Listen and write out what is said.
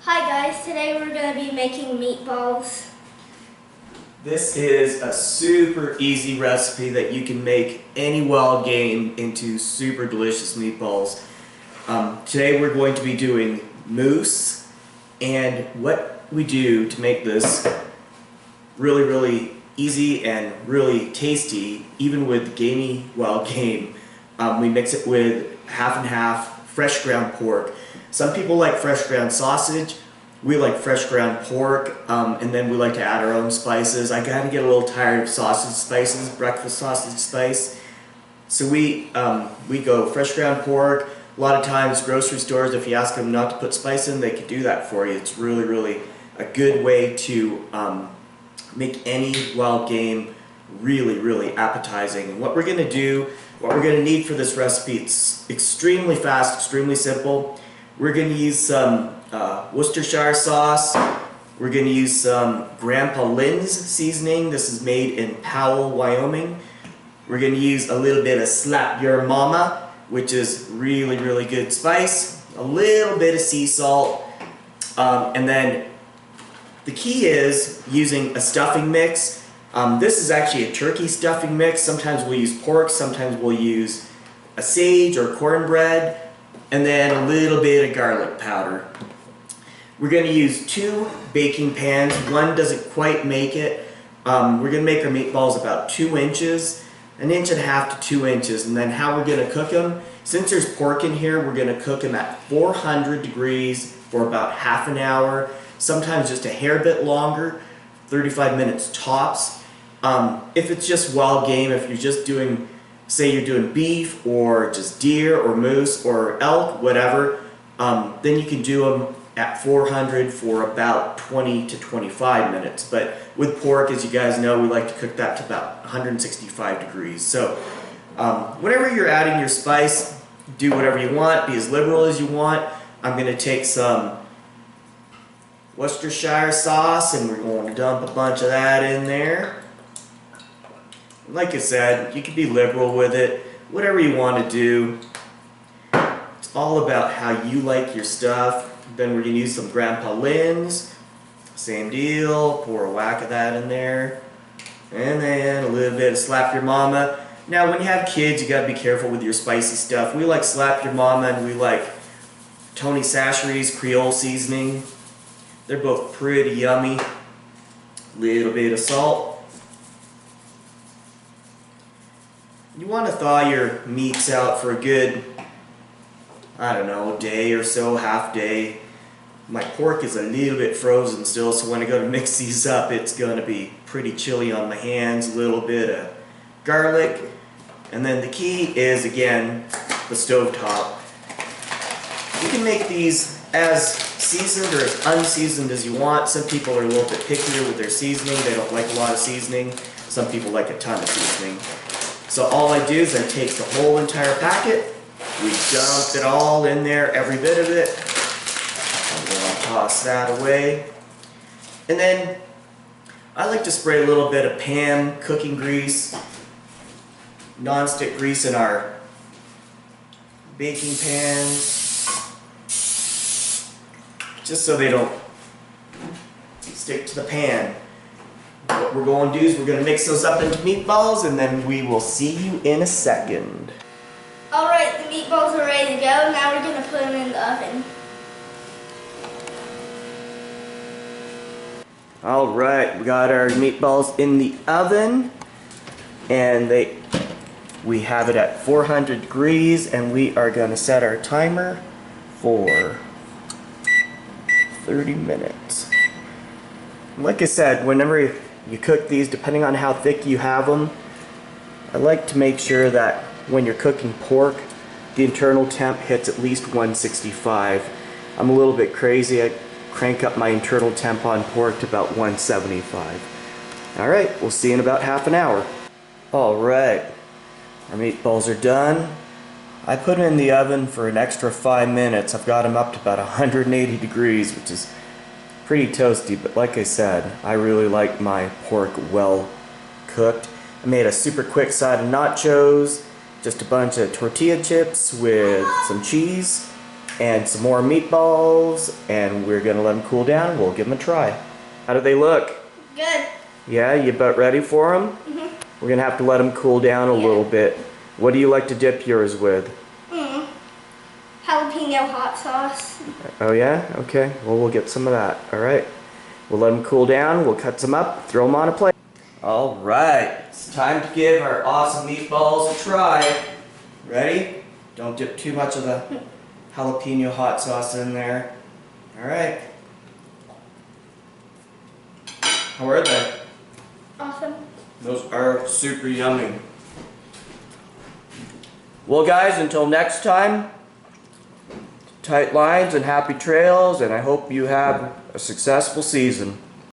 Hi guys, today we're going to be making meatballs. This is a super easy recipe that you can make any wild game into super delicious meatballs. Today we're going to be doing moose, and what we do to make this really easy and really tasty, even with gamey wild game, we mix it with half and half fresh ground pork. Some people like fresh ground sausage. We like fresh ground pork, and then we like to add our own spices. I kind of get a little tired of sausage spices, breakfast sausage spice. So we go fresh ground pork. A lot of times grocery stores, if you ask them not to put spice in, they can do that for you. It's really a good way to make any wild game really appetizing. And what we're going to do, what we're going to need for this recipe, it's extremely fast, extremely simple. We're going to use some Worcestershire sauce. We're going to use some Grandpa Lynn's seasoning. This is made in Powell, Wyoming. We're going to use a little bit of Slap Your Mama, which is really good spice. A little bit of sea salt. And then the key is using a stuffing mix. This is actually a turkey stuffing mix. Sometimes we'll use pork, sometimes we'll use a sage or cornbread, and then a little bit of garlic powder. We're going to use 2 baking pans. One doesn't quite make it. We're going to make our meatballs about 2 inches, 1.5 inches to 2 inches. And then how we're going to cook them, since there's pork in here, we're going to cook them at 400 degrees for about half an hour, sometimes just a hair bit longer, 35 minutes tops. If it's just wild game, if you're just doing, say you're doing beef or just deer or moose or elk, whatever, then you can do them at 400 for about 20 to 25 minutes. But with pork, as you guys know, we like to cook that to about 165 degrees. So whenever you're adding your spice, do whatever you want, be as liberal as you want. I'm going to take some Worcestershire sauce and we're going to dump a bunch of that in there. Like I said, you can be liberal with it, whatever you want to do. It's all about how you like your stuff. Then we're going to use some Grandpa Lynn's, same deal, pour a whack of that in there, and then a little bit of Slap Your Mama. Now when you have kids, you got to be careful with your spicy stuff. We like Slap Your Mama and we like Tony Chachere's Creole seasoning. They're both pretty yummy. Little bit of salt. You want to thaw your meats out for a good, I don't know, day or so, half day. My pork is a little bit frozen still, so when I go to mix these up, it's going to be pretty chilly on my hands. A little bit of garlic. And then the key is, again, the stovetop. You can make these as seasoned or as unseasoned as you want. Some people are a little bit pickier with their seasoning. They don't like a lot of seasoning. Some people like a ton of seasoning. So all I do is I take the whole entire packet. We dump it all in there, every bit of it. I'm going to toss that away. And then I like to spray a little bit of pan cooking grease, non-stick grease in our baking pans, just so they don't stick to the pan. What we're going to do is we're going to mix those up into meatballs, and then we will see you in a second. Alright, the meatballs are ready to go. Now we're going to put them in the oven. Alright, we got our meatballs in the oven, and we have it at 400 degrees, and we are going to set our timer for 30 minutes. Like I said, whenever you cook these, depending on how thick you have them, I like to make sure that when you're cooking pork, the internal temp hits at least 165. I'm a little bit crazy. I crank up my internal temp on pork to about 175. Alright, we'll see you in about half an hour. Alright, our meatballs are done. I put them in the oven for an extra 5 minutes. I've got them up to about 180 degrees, which is pretty toasty, but like I said, I really like my pork well cooked. I made a super quick side of nachos, just a bunch of tortilla chips with some cheese, and some more meatballs, and we're gonna let them cool down. We'll give them a try. How do they look? Good. Yeah, you about ready for them? We're gonna have to let them cool down a little bit. What do you like to dip yours with? Jalapeno hot sauce. Oh yeah? Okay. Well, we'll get some of that. All right. We'll let them cool down. We'll cut some up, throw them on a plate. All right. It's time to give our awesome meatballs a try. Ready? Don't dip too much of the jalapeno hot sauce in there. All right. How are they? Awesome. Those are super yummy. Well, guys, until next time, tight lines and happy trails, and I hope you have a successful season.